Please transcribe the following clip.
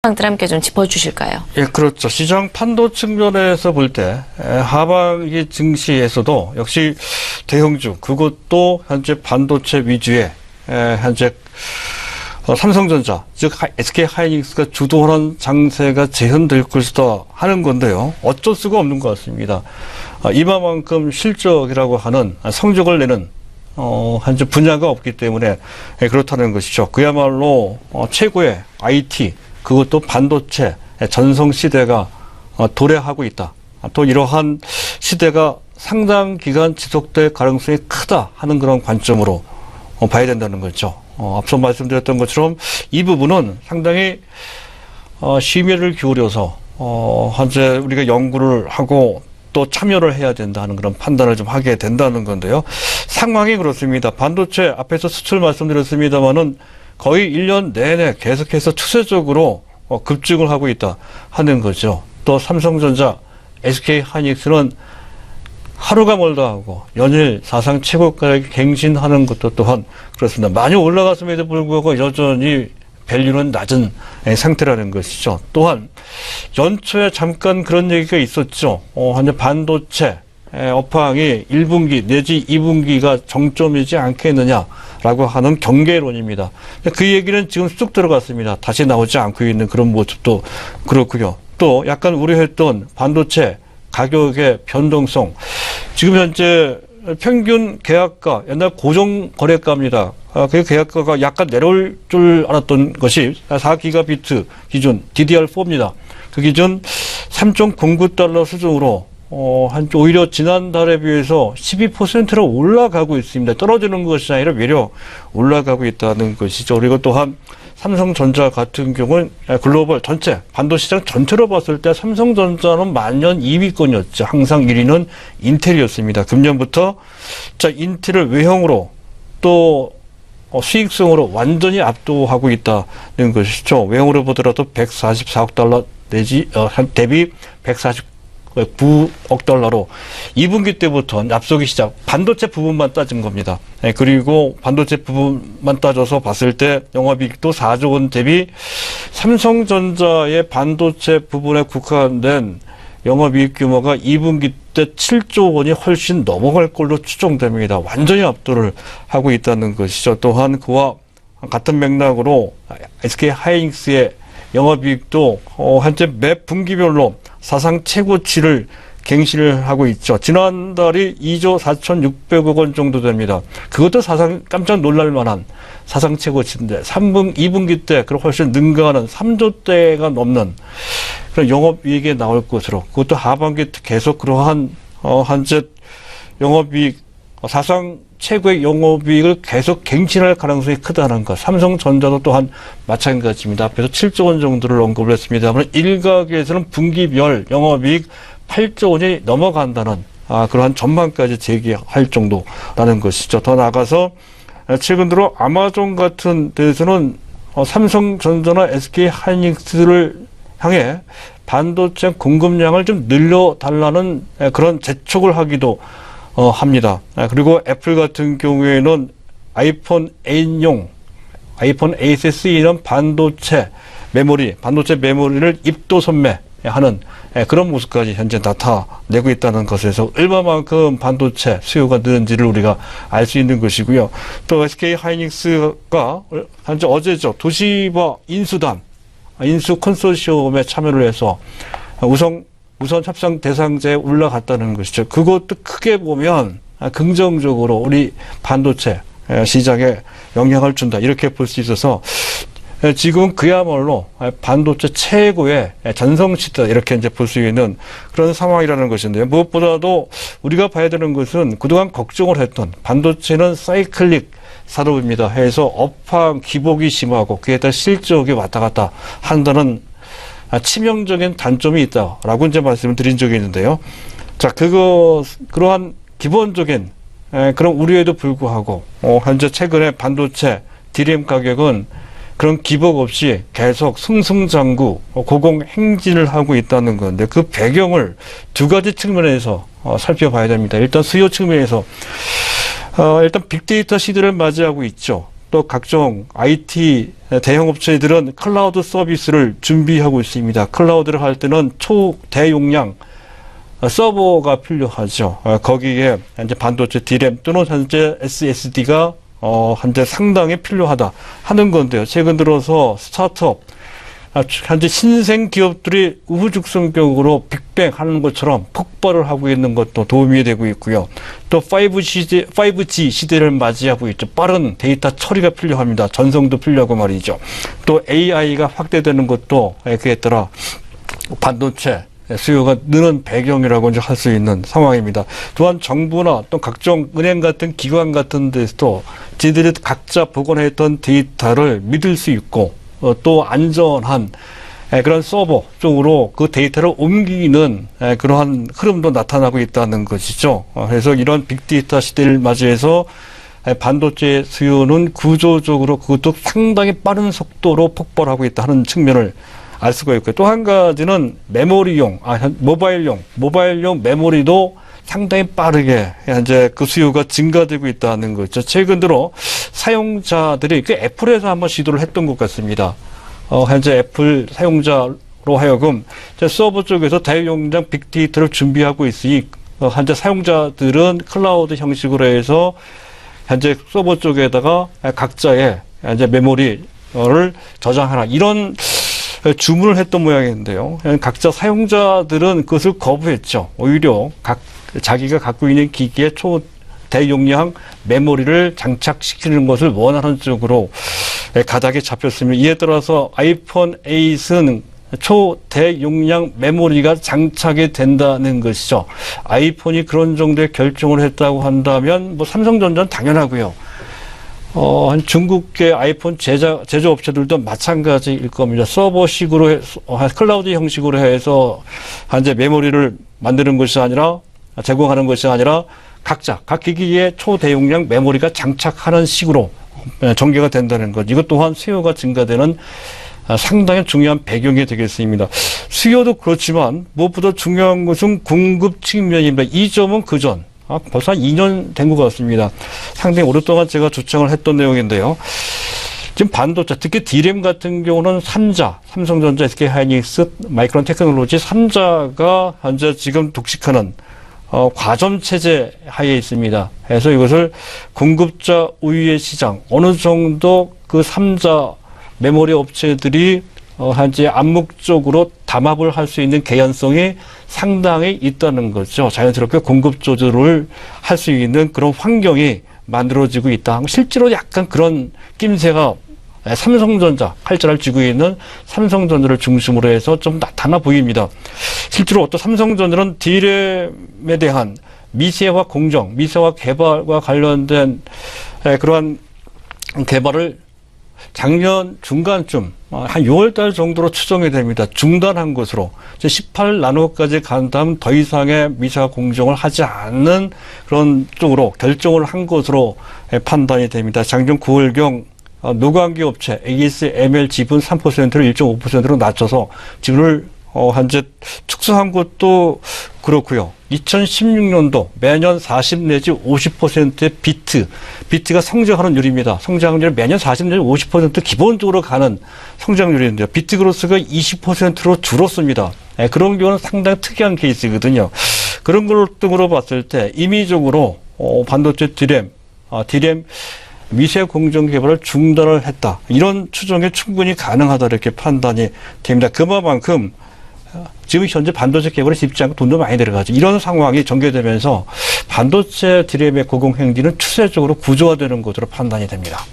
상들 함께 좀 짚어주실까요? 예, 그렇죠. 시장 판도 측면에서 볼 때 하반기 증시에서도 역시 대형주, 그것도 현재 반도체 위주의 현재 삼성전자, 즉 SK 하이닉스가 주도하는 장세가 재현될 것이다 하는 건데요. 어쩔 수가 없는 것 같습니다. 이만큼 실적이라고 하는 성적을 내는 현재 분야가 없기 때문에 그렇다는 것이죠. 그야말로 최고의 IT, 그것도 반도체 전성 시대가 도래하고 있다. 또 이러한 시대가 상당 기간 지속될 가능성이 크다 하는 그런 관점으로 봐야 된다는 거죠. 앞서 말씀드렸던 것처럼 이 부분은 상당히 심혈을 기울여서 현재 우리가 연구를 하고 또 참여를 해야 된다는 그런 판단을 좀 하게 된다는 건데요. 상황이 그렇습니다. 반도체 앞에서 수출 말씀드렸습니다만은 거의 1년 내내 계속해서 추세적으로 급증을 하고 있다 하는 거죠. 또 삼성전자, SK 하이닉스는 하루가 멀다 하고 연일 사상 최고가를 갱신하는 것도 또한 그렇습니다. 많이 올라갔음에도 불구하고 여전히 밸류는 낮은 상태라는 것이죠. 또한 연초에 잠깐 그런 얘기가 있었죠. 현재 반도체 업황이 1분기 내지 2분기가 정점이지 않겠느냐라고 하는 경계론입니다. 그 얘기는 지금 쑥 들어갔습니다. 다시 나오지 않고 있는 그런 모습도 그렇고요. 또 약간 우려했던 반도체 가격의 변동성. 지금 현재 평균 계약가, 옛날 고정거래가입니다. 그 계약가가 약간 내려올 줄 알았던 것이 4기가비트 기준 DDR4입니다. 그 기준 3.09달러 수준으로 오히려 지난달에 비해서 12%로 올라가고 있습니다. 떨어지는 것이 아니라 외려 올라가고 있다는 것이죠. 그리고 또한 삼성전자 같은 경우는 글로벌 전체, 반도체 시장 전체로 봤을 때 삼성전자는 만년 2위권이었죠. 항상 1위는 인텔이었습니다. 금년부터 인텔을 외형으로 또 수익성으로 완전히 압도하고 있다는 것이죠. 외형으로 보더라도 144억 달러 내지 대비 149억 달러로 2분기 때부터 앞서기 시작, 반도체 부분만 따진 겁니다. 그리고 반도체 부분만 따져서 봤을 때 영업이익도 4조 원 대비 삼성전자의 반도체 부분에 국한된 영업이익 규모가 2분기 때 7조 원이 훨씬 넘어갈 걸로 추정됩니다. 완전히 압도를 하고 있다는 것이죠. 또한 그와 같은 맥락으로 SK 하이닉스의 영업이익도 현재 매 분기별로 사상 최고치를 갱신을 하고 있죠. 지난달이 2조 4,600억 원 정도 됩니다. 그것도 사상 깜짝 놀랄 만한 사상 최고치인데 2분기 때 그럼 훨씬 능가하는 3조대가 넘는 그런 영업이익이 나올 것으로, 그것도 하반기 계속 그러한 현재 영업이익, 사상 최고의 영업이익을 계속 갱신할 가능성이 크다는 것. 삼성전자도 또한 마찬가지입니다. 앞에서 7조 원 정도를 언급을 했습니다만 일각에서는 분기별 영업이익 8조 원이 넘어간다는 그러한 전망까지 제기할 정도라는 것이죠. 더 나아가서 최근 들어 아마존 같은 데서는 삼성전자나 SK 하이닉스를 향해 반도체 공급량을 좀 늘려달라는 그런 재촉을 하기도 합니다. 그리고 애플 같은 경우에는 아이폰 8용, 아이폰 8에 쓰이는 반도체 메모리를 입도 선매하는 그런 모습까지 현재 나타내고 있다는 것에서 얼마만큼 반도체 수요가 느는지를 우리가 알 수 있는 것이고요. 또 SK 하이닉스가 현재 어제죠. 도시바 인수 컨소시엄에 참여를 해서 우선 협상 대상자에 올라갔다는 것이죠. 그것도 크게 보면 긍정적으로 우리 반도체 시장에 영향을 준다, 이렇게 볼 수 있어서 지금 그야말로 반도체 최고의 전성시대, 이렇게 이제 볼 수 있는 그런 상황이라는 것인데요. 무엇보다도 우리가 봐야 되는 것은 그동안 걱정을 했던 반도체는 사이클릭 산업입니다 해서 업황 기복이 심하고 그에 따라 실적이 왔다 갔다 한다는 치명적인 단점이 있다라고 이제 말씀을 드린 적이 있는데요. 자, 그러한 기본적인 그런 우려에도 불구하고 현재 최근에 반도체 DRAM 가격은 그런 기복 없이 계속 승승장구 고공행진을 하고 있다는 건데, 그 배경을 두 가지 측면에서 살펴봐야 됩니다. 일단 수요 측면에서 일단 빅데이터 시대를 맞이하고 있죠. 또 각종 IT 대형 업체들은 클라우드 서비스를 준비하고 있습니다. 클라우드를 할 때는 초대용량 서버가 필요하죠. 거기에 이제 반도체 D램 또는 현재 SSD가 현재 상당히 필요하다 하는 건데요. 최근 들어서 스타트업, 현재 신생 기업들이 우후죽순격으로 빅뱅 하는 것처럼 폭발을 하고 있는 것도 도움이 되고 있고요. 또 5G 시대를 맞이하고 있죠. 빠른 데이터 처리가 필요합니다. 전송도 필요하고 말이죠. 또 AI가 확대되는 것도 그에 따라 반도체 수요가 느는 배경이라고 할 수 있는 상황입니다. 또한 정부나 또 각종 은행 같은 기관 같은 데서도 지들이 각자 보관했던 데이터를 믿을 수 있고 또 안전한 그런 서버 쪽으로 그 데이터를 옮기는 그러한 흐름도 나타나고 있다는 것이죠. 그래서 이런 빅데이터 시대를 맞이해서 반도체 수요는 구조적으로 그것도 상당히 빠른 속도로 폭발하고 있다 하는 측면을 알 수가 있고요. 또 한 가지는 메모리용, 모바일용 메모리도 상당히 빠르게 현재 그 수요가 증가되고 있다는 거죠. 최근 들어 사용자들이 그 애플에서 한번 시도를 했던 것 같습니다. 현재 애플 사용자로 하여금 서버 쪽에서 대용량 빅데이터를 준비하고 있으니 현재 사용자들은 클라우드 형식으로 해서 현재 서버 쪽에다가 각자의 현재 메모리를 저장하라 이런 주문을 했던 모양인데요. 각자 사용자들은 그것을 거부했죠. 오히려 자기가 갖고 있는 기기에 초대용량 메모리를 장착시키는 것을 원하는 쪽으로 가닥이 잡혔습니다. 이에 따라서 아이폰 8은 초대용량 메모리가 장착이 된다는 것이죠. 아이폰이 그런 정도의 결정을 했다고 한다면 뭐 삼성전자는 당연하고요. 중국계 아이폰 제조업체들도 마찬가지일 겁니다. 서버식으로 클라우드 형식으로 해서 현재 메모리를 만드는 것이 아니라 제공하는 것이 아니라 각자 각 기기에 초대용량 메모리가 장착하는 식으로 전개가 된다는 것. 이것 또한 수요가 증가되는 상당히 중요한 배경이 되겠습니다. 수요도 그렇지만 무엇보다 중요한 것은 공급 측면입니다. 이 점은 그전 벌써 한 2년 된 것 같습니다. 상당히 오랫동안 제가 주장을 했던 내용인데요. 지금 반도체, 특히 D램 같은 경우는 3자, 삼성전자, SK하이닉스, 마이크론 테크놀로지 3자가 현재 지금 독식하는 과점 체제 하에 있습니다. 그래서 이것을 공급자 우위의 시장, 어느 정도 그 3자 메모리 업체들이 현재 암묵적으로 담합을 할 수 있는 개연성이 상당히 있다는 거죠. 자연스럽게 공급 조절을 할 수 있는 그런 환경이 만들어지고 있다. 실제로 약간 그런 낌새가 삼성전자, 칼자를 쥐고 있는 삼성전자를 중심으로 해서 좀 나타나 보입니다. 실제로 어떤 삼성전자는 D램에 대한 미세화 공정, 미세화 개발과 관련된 그러한 개발을 작년 중간쯤 한 6월달 정도로 추정이 됩니다. 중단한 것으로 18나노까지 간 다음 더 이상의 미세화 공정을 하지 않는 그런 쪽으로 결정을 한 것으로 판단이 됩니다. 작년 9월경 노광기 업체 ASML 지분 3%를 1.5%로 낮춰서 지분을 현재 축소한 것도 그렇고요. 2016년도 매년 40 내지 50%의 비트가 성장하는 율입니다. 성장률이 매년 40 내지 50% 기본적으로 가는 성장률인데요. 비트 그로스가 20%로 줄었습니다. 그런 경우는 상당히 특이한 케이스거든요. 그런 걸 등으로 봤을 때 임의적으로 반도체 D램 미세 공정 개발을 중단을 했다. 이런 추정이 충분히 가능하다 이렇게 판단이 됩니다. 그만큼 지금 현재 반도체 개발에 쉽지 않고 돈도 많이 들어가죠. 이런 상황이 전개되면서 반도체 D램의 고공행진은 추세적으로 구조화되는 것으로 판단이 됩니다.